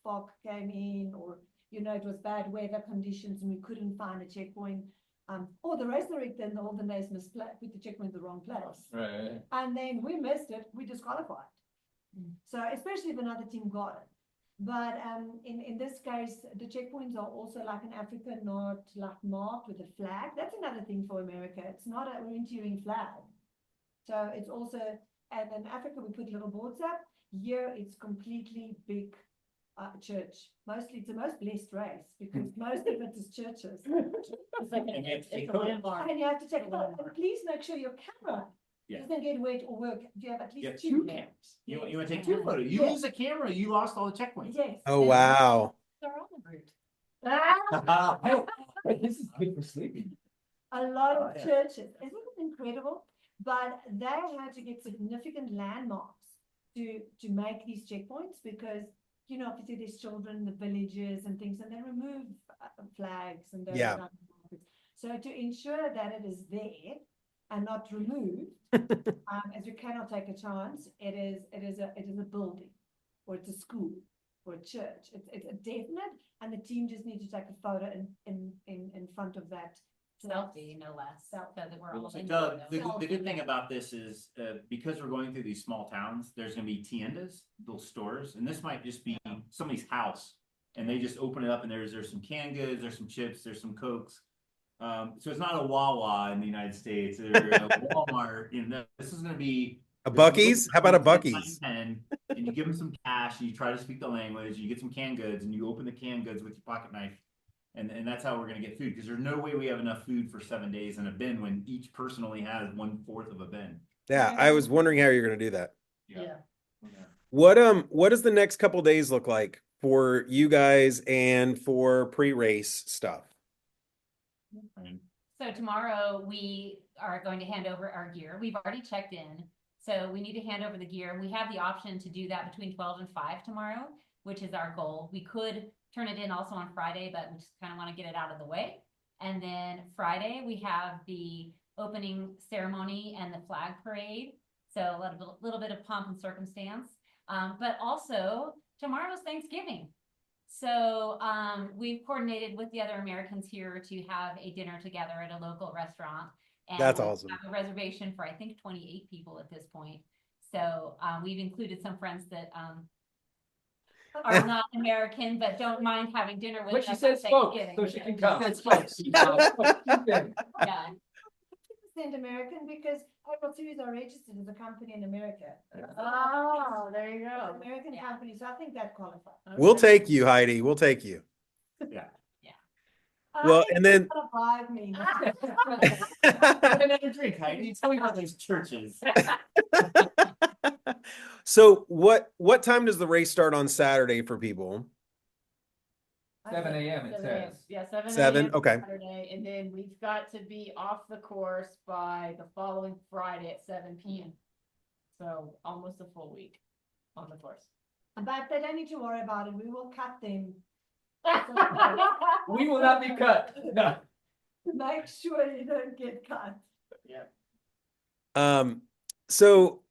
fog came in, or it was bad weather conditions and we couldn't find a checkpoint. Or the race director in the olden days put the checkpoint in the wrong place. Right. And then we missed it, we disqualified. So especially if another team got it. But in this case, the checkpoints are also like in Africa, not like marked with a flag. That's another thing for America. It's not a orienteering flag. So it's also, and in Africa, we put little boards up. Here, it's completely big church. Mostly, it's the most blessed race because most of it is churches. It's like And you have to take it's a photos. landmark. And you have to take a photo. And please make sure your camera Yeah. doesn't get wet or work. Do you have at You least have two cameras. You want to take two photos. You Yeah. lose a camera, you lost all the checkpoints. Yes. Oh, wow. They're on the route. This is good for sleeping. A lot Oh, of yeah. churches. Isn't it incredible? But they had to get significant landmarks to make these checkpoints because, obviously there's children in the villages and things, and they remove flags and those Yeah. kind of markers. So to ensure that it is there and not removed, as you cannot take a chance, it is a building, or it's a school, or a church. It's a definite, and the team just need to take a photo in front of that. Selfie, no less, so that we're all in. The photo. good thing about this is, because we're going through these small towns, there's gonna be tiendas, little stores, and this might just be somebody's house. And they just open it up and there's some canned goods, there's some chips, there's some Cokes. So it's not a Wawa in the United States or a Walmart, this is gonna be. A Buc-ee's? How about a Buc-ee's? And you give them some cash, and you try to speak the language, you get some canned goods, and you open the canned goods with your pocket knife. And that's how we're gonna get food, because there's no way we have enough food for 7 days in a bin when each person only has 1/4 of a bin. Yeah, I was wondering how you're going to do that. Yeah. What does the next couple days look like for you guys and for pre-race stuff? So tomorrow we are going to hand over our gear. We've already checked in. So we need to hand over the gear. We have the option to do that between 12 and 5 tomorrow, which is our goal. We could turn it in also on Friday, but we just kind of want to get it out of the way. And then Friday we have the opening ceremony and the flag parade. So a little bit of pomp and circumstance. But also tomorrow's Thanksgiving. So we've coordinated with the other Americans here to have a dinner together at a local restaurant. And That's we awesome. have a reservation for, I think, 28 people at this point. So we've included some friends that are not American, but don't mind having dinner with But us. she on says folks, Thanksgiving. so she can come. That's close. Yeah. 50% American because ARWS Series are registered as a company in America. Oh, there you It's an go. American company, so I think that qualifies. We'll take you, Heidi. We'll take you. Well, and then Vibe me. Another drink, Heidi. Tell me about those churches. so what time does the race start on Saturday for people? 7 a.m. it 7 a.m. says. Yeah, 7 7, a.m. okay. Saturday, and then we've got to be off the course by the following Friday at 7 p.m. So almost a full week on the course. But they don't need to worry about it. We will cut them. We will not be cut. No. Make sure you don't get cut. So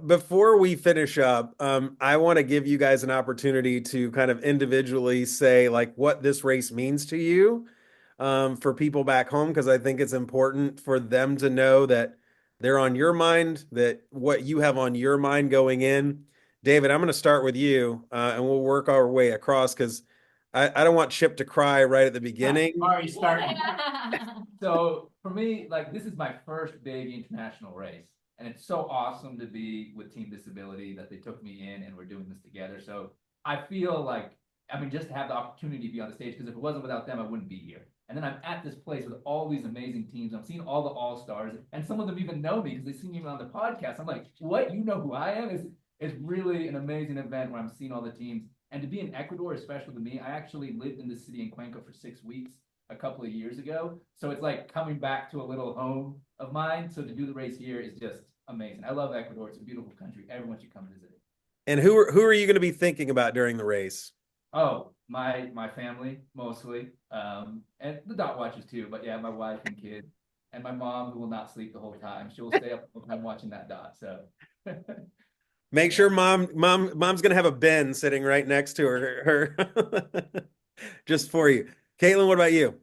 before we finish up, I want to give you guys an opportunity to kind of individually say like what this race means to you, for people back home, because I think it's important for them to know that they're on your mind, that what you have on your mind going in. David, I'm going to start with you, and we'll work our way across because I don't want Chip to cry right at the beginning. Already starting. So for me, like this is my first big international race, and it's so awesome to be with Team Disability that they took me in and we're doing this together. So I feel like, I mean, just to have the opportunity to be on the stage, because if it wasn't without them, I wouldn't be here. And then I'm at this place with all these amazing teams. I'm seeing all the all-stars, and some of them even know me because they see me on the podcast. I'm like, what? You know who I am? It's really an amazing event where I'm seeing all the teams. And to be in Ecuador, especially to me, I actually lived in the city in Cuenca for 6 weeks a couple of years ago. So it's like coming back to a little home of mine. So to do the race here is just amazing. I love Ecuador. It's a beautiful country. Everyone should come visit it. And who are you going to be thinking about during the race? Oh, my family mostly, and the dot watchers too. But yeah, my wife and kids, and my mom who will not sleep the whole time. She will stay up the whole time watching that dot. So Make sure mom's gonna have a Ben sitting right next to her just for you. Caitlin, what about you?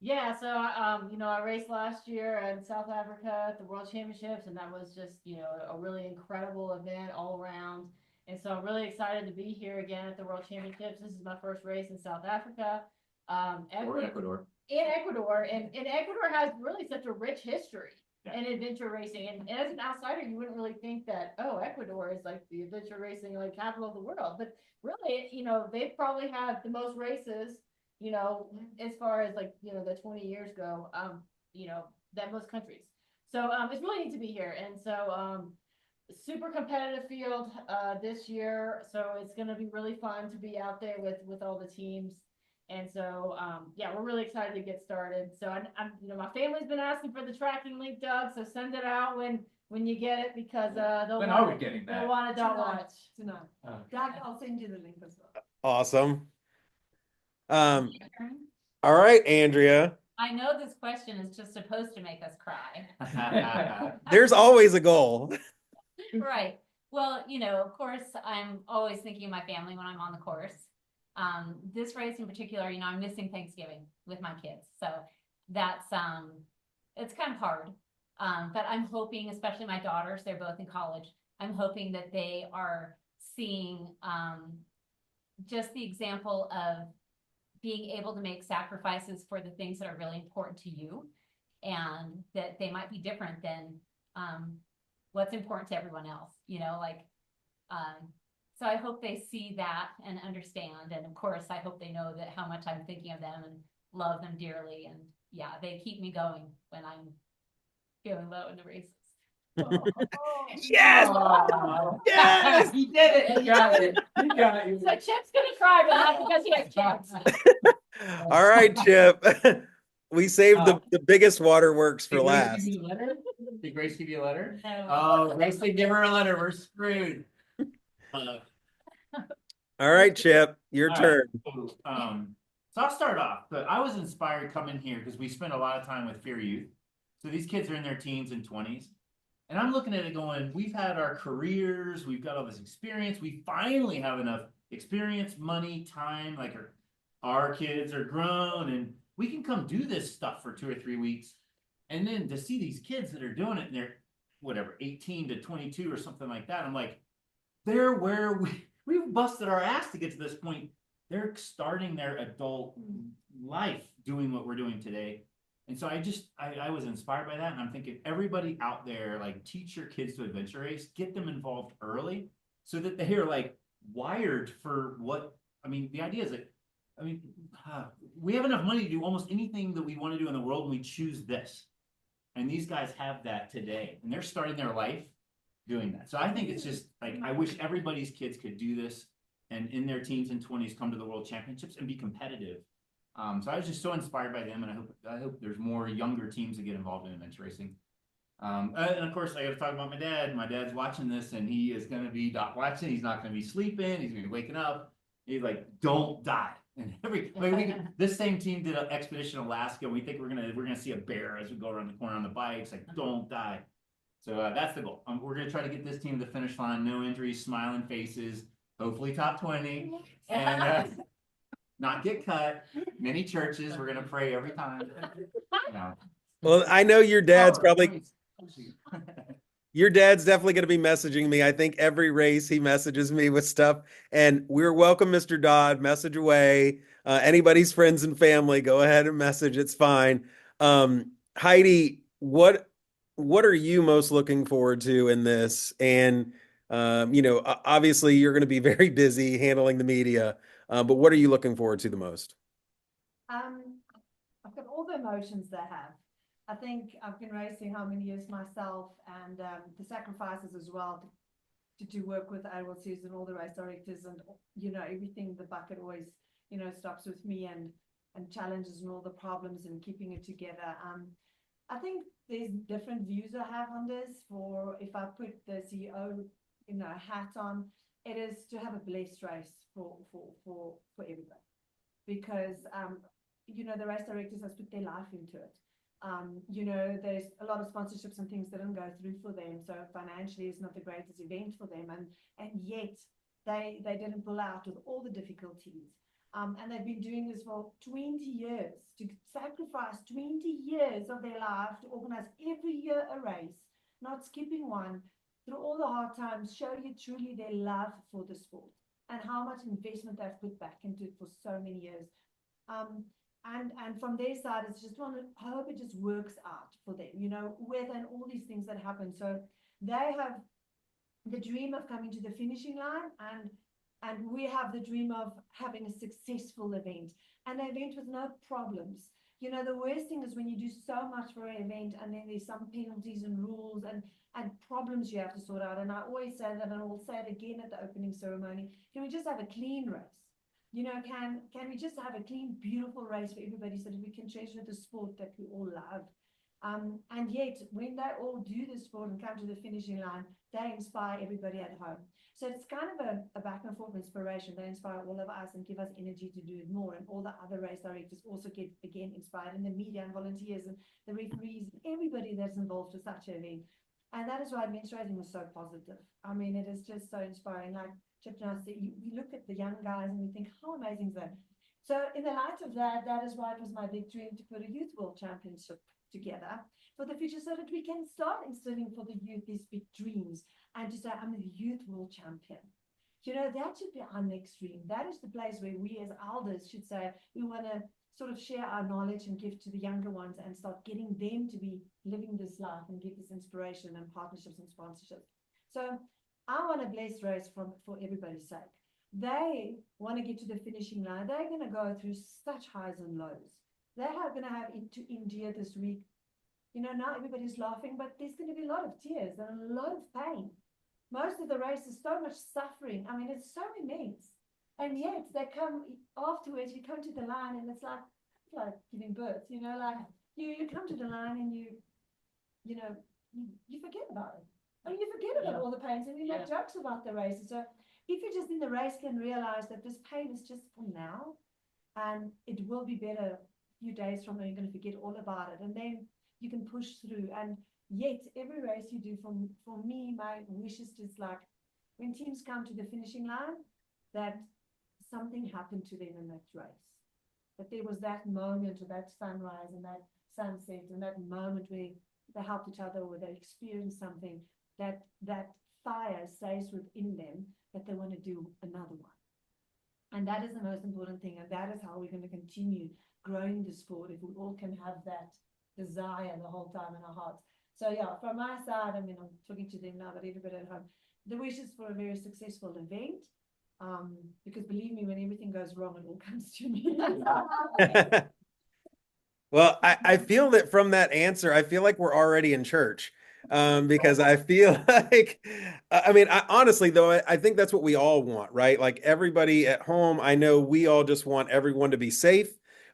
Yeah, so I raced last year in South Africa at the World Championships, and that was just, a really incredible event all around. And so I'm really excited to be here again at the World Championships. This is my first race in South Africa. Or Ecuador. In Ecuador, and Ecuador has really such a rich history Yeah. in adventure racing. And as an outsider, you wouldn't really think that, oh, Ecuador is like the adventure racing like capital of the world. But really, they probably have the most races, as far as like, the 20 years go, that most countries. So it's really neat to be here. And so super competitive field this year. So it's gonna be really fun to be out there with all the teams. And so, we're really excited to get started. So I'm my family's been asking for the tracking link, Doug. So send it out when you get it, because they'll when want are we getting that? they'll want a dot watch. Tonight. Oh. Doug, I'll send you the link as well. Awesome. All right, Andrea. I know this question is just supposed to make us cry. There's always a goal. Right. Well, of course, I'm always thinking of my family when I'm on the course. This race in particular, I'm missing Thanksgiving with my kids. So that's, it's kind of hard. But I'm hoping, especially my daughters, they're both in college. I'm hoping that they are seeing, just the example of being able to make sacrifices for the things that are really important to you, and that they might be different than, what's important to everyone else, so I hope they see that and understand. And of course, I hope they know that how much I'm thinking of them and love them dearly. And yeah, they keep me going when I'm feeling low in the races. Yes! Yes! He did it. You got it. You got it. So Chip's gonna cry, but not because he has kids. All right, Chip. We saved the biggest waterworks for Did Grace last. give you a letter? Did Grace give you a letter? So, Oh, Grace didn't give her a letter. We're screwed. All right, Chip, your All turn. right. So I'll start off, but I was inspired coming here because we spent a lot of time with Fear Youth. So these kids are in their teens and 20s. And I'm looking at it going, we've had our careers, we've got all this experience, we finally have enough experience, money, time, like our kids are grown, and we can come do this stuff for 2 or 3 weeks. And then to see these kids that are doing it, and they're, whatever, 18 to 22 or something like that, I'm like, they're where we've busted our ass to get to this point. They're starting their adult life doing what we're doing today. And so I was inspired by that. And I'm thinking, everybody out there, like, teach your kids to adventure race, get them involved early so that they're like wired for what, the idea is that, we have enough money to do almost anything that we want to do in the world, and we choose this. And these guys have that today, and they're starting their life doing that. So I think it's just like, I wish everybody's kids could do this and in their teens and 20s come to the World Championships and be competitive. So I was just so inspired by them, and I hope there's more younger teams that get involved in adventure racing. And of course, I got to talk about my dad. My dad's watching this, and he is going to be dot watching. He's not going to be sleeping. He's going to be waking up. He's like, "Don't die." And this same team did an expedition Alaska. We think we're gonna see a bear as we go around the corner on the bikes. Like, don't die. So that's the goal. We're gonna try to get this team to the finish line. No injuries, smiling faces. Hopefully top 20, and not get cut. Many churches. We're gonna pray every time. Well, I know your dad's probably Your dad's definitely going to be messaging me. I think every race he messages me with stuff. And we're welcome, Mr. Dodd. Message away. Anybody's friends and family, go ahead and message. It's fine. Heidi, what are you most looking forward to in this? And obviously you're going to be very busy handling the media, but what are you looking forward to the most? I've got all the emotions they have. I think I've been racing how many years myself, and the sacrifices as well to work with ARWS and all the race directors, and everything. The bucket always stops with me, and challenges and all the problems and keeping it together. I think there's different views I have on this. For if I put the CEO hat on, it is to have a blessed race for everybody, because the race directors have put their life into it. There's a lot of sponsorships and things that don't go through for them, so financially it's not the greatest event for them, and yet they didn't pull out with all the difficulties. And they've been doing this for 20 years, to sacrifice 20 years of their life to organize every year a race, not skipping one, through all the hard times, show you truly their love for the sport and how much investment they've put back into it for so many years. And from their side, it's just want to hope it just works out for them, with and all these things that happen. So they have the dream of coming to the finishing line, and we have the dream of having a successful event, and an event with no problems. The worst thing is when you do so much for an event and then there's some penalties and rules and problems you have to sort out. And I always say that, and I'll say it again at the opening ceremony: can we just have a clean race? Can we just have a clean, beautiful race for everybody, so that we can treasure the sport that we all love? And yet, when they all do the sport and come to the finishing line, they inspire everybody at home. So it's kind of a back and forth inspiration. They inspire all of us and give us energy to do it more. And all the other race directors also get, again, inspired, and the media and volunteers and the referees, everybody that's involved with such an event. And that is why men's racing was so positive. I mean, it is just so inspiring. Like Chip and I said, you look at the young guys and you think, how amazing is that? So in the light of that, that is why it was my big dream to put a youth world championship together for the future, so that we can start instilling for the youth these big dreams, and to say, I'm the youth world champion. That should be our next dream. That is the place where we as elders should say, we want to sort of share our knowledge and give to the younger ones, and start getting them to be living this life and give this inspiration and partnerships and sponsorships. So I want a blessed race for everybody's sake. They want to get to the finishing line. They're going to go through such highs and lows. They are going to have to India this week. Now everybody's laughing, but there's going to be a lot of tears and a lot of pain. Most of the race is so much suffering. I mean, it's so immense. And yet they come afterwards, you come to the line, and it's like giving birth, like you come to the line and you forget about it. I mean, you forget about all the pains, and we make jokes about the races. So if you just in the race can realize that this pain is just for now, and it will be better a few days from now, you're going to forget all about it, and then you can push through. And yet every race you do, for me, my wish is just like, when teams come to the finishing line, that something happened to them in that race, that there was that moment, or that sunrise and that sunset, and that moment where they helped each other, or they experienced something, that fire stays within them, that they want to do another one. And that is the most important thing, and that is how we're going to continue growing the sport, if we all can have that desire the whole time in our hearts. So yeah, from my side, I mean, I'm talking to them now, but everybody at home, the wish is for a very successful event, because believe me, when everything goes wrong, it all comes to me. Well, I feel that from that answer, I feel like we're already in church, because I feel like, I mean, honestly, though, I think that's what we all want, right? Like everybody at home, I know we all just want everyone to be safe.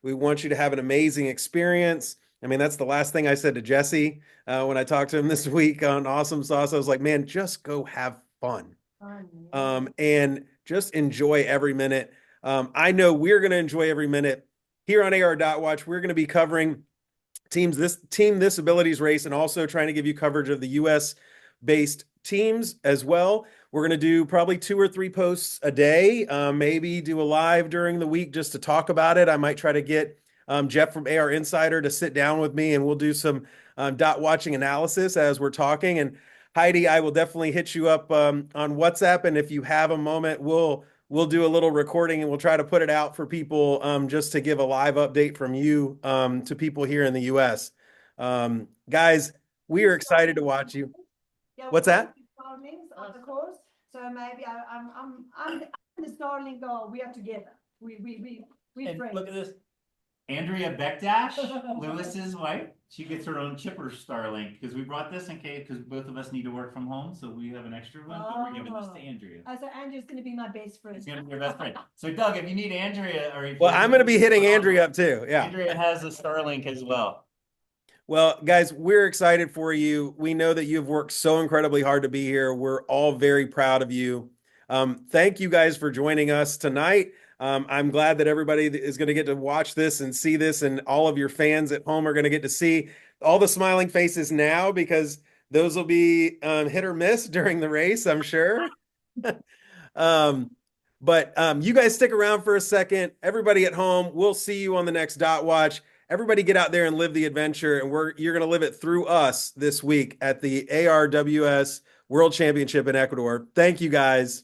We want you to have an amazing experience. I mean, that's the last thing I said to Jesse when I talked to him this week on Awesome Sauce. I was like, man, just go have fun. And just enjoy every minute. I know we're going to enjoy every minute. Here on AR.Watch, we're going to be covering Team ThisAbility's race, and also trying to give you coverage of the US-based teams as well. We're going to do probably 2 or 3 posts a day, maybe do a live during the week just to talk about it. I might try to get Jeff from AR Insider to sit down with me, and we'll do some dot watching analysis as we're talking. And Heidi, I will definitely hit you up on WhatsApp, and if you have a moment, we'll do a little recording and we'll try to put it out for people just to give a live update from you to people here in the U.S. Guys, we are excited to watch you. Yeah, What's that? Starlings of the course. So maybe I'm the Starling girl. We are together. We And friends. look at this. Andrea Beckdash, Lewis's wife, she gets her own chipper Starlink because we brought this in case because both of us need to work from home, so we have an extra one, but we're giving this to Andrea. So Andrew's gonna be my best friend. She's gonna be your best friend. So Doug, if you need Andrea or if Well, you- I'm going to be hitting Andrea up too. Yeah. Andrea has a Starlink as well. Well, guys, we're excited for you. We know that you've worked so incredibly hard to be here. We're all very proud of you. Thank you guys for joining us tonight. I'm glad that everybody is going to get to watch this and see this, and all of your fans at home are going to get to see all the smiling faces now because those will be hit or miss during the race, I'm sure. But you guys stick around for a second. Everybody at home, we'll see you on the next Dot Watch. Everybody get out there and live the adventure, and you're going to live it through us this week at the ARWS World Championship in Ecuador. Thank you, guys.